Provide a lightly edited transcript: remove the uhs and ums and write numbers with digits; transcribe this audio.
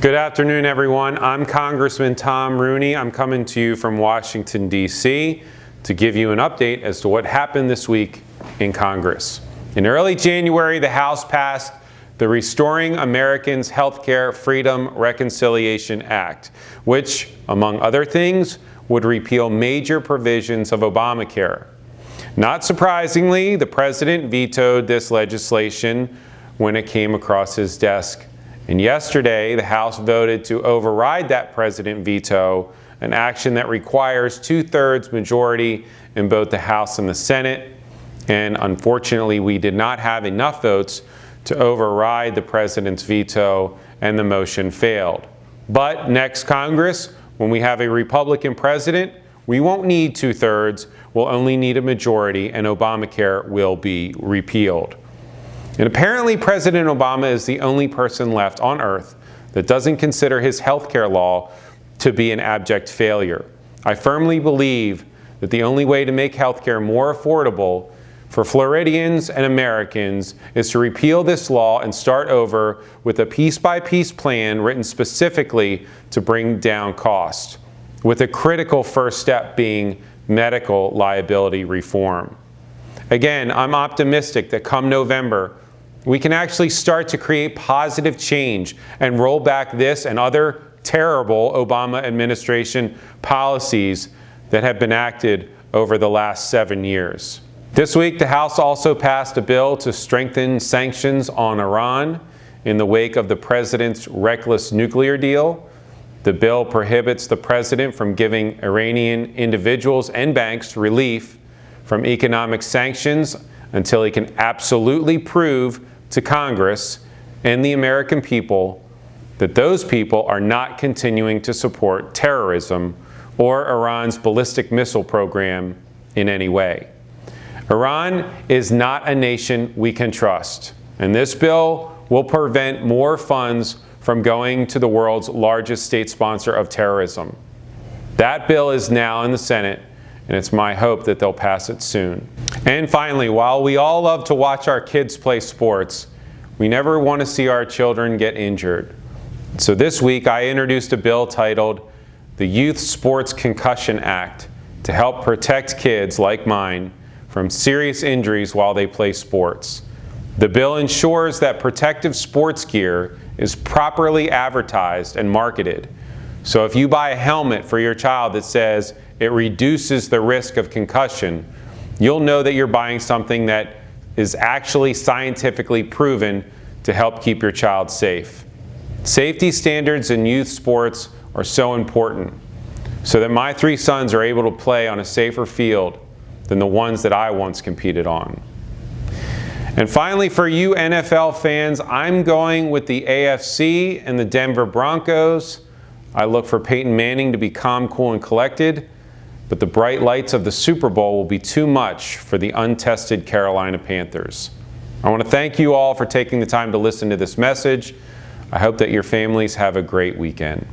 Good afternoon, everyone. I'm Congressman Tom Rooney. I'm coming to you from Washington, D.C. to give you an update as to what happened this week in Congress. In early January, the House passed the Restoring Americans Healthcare Freedom Reconciliation Act, which, among other things, would repeal major provisions of Obamacare. Not surprisingly, the president vetoed this legislation when it came across his desk. And yesterday, the House voted to override that president veto, an action that requires two-thirds majority in both the House and the Senate. And unfortunately, we did not have enough votes to override the president's veto, and the motion failed. But next Congress, when we have a Republican president, we won't need two-thirds, we'll only need a majority, and Obamacare will be repealed. And apparently President Obama is the only person left on earth that doesn't consider his health care law to be an abject failure. I firmly believe that the only way to make health care more affordable for Floridians and Americans is to repeal this law and start over with a piece-by-piece plan written specifically to bring down costs, with a critical first step being medical liability reform. Again, I'm optimistic that come November, we can actually start to create positive change and roll back this and other terrible Obama administration policies that have been acted over the last 7 years. This week, the House also passed a bill to strengthen sanctions on Iran in the wake of the president's reckless nuclear deal. The bill prohibits the president from giving Iranian individuals and banks relief from economic sanctions until he can absolutely prove to Congress and the American people that those people are not continuing to support terrorism or Iran's ballistic missile program in any way. Iran is not a nation we can trust, and this bill will prevent more funds from going to the world's largest state sponsor of terrorism. That bill is now in the Senate, and it's my hope that they'll pass it soon. And finally, while we all love to watch our kids play sports, we never want to see our children get injured. So this week, I introduced a bill titled the Youth Sports Concussion Act to help protect kids like mine from serious injuries while they play sports. The bill ensures that protective sports gear is properly advertised and marketed. So if you buy a helmet for your child that says it reduces the risk of concussion, you'll know that you're buying something that is actually scientifically proven to help keep your child safe. Safety standards in youth sports are so important so that my 3 sons are able to play on a safer field than the ones that I once competed on. And finally, for you NFL fans, I'm going with the AFC and the Denver Broncos. I look for Peyton Manning to be calm, cool, and collected, but the bright lights of the Super Bowl will be too much for the untested Carolina Panthers. I want to thank you all for taking the time to listen to this message. I hope that your families have a great weekend.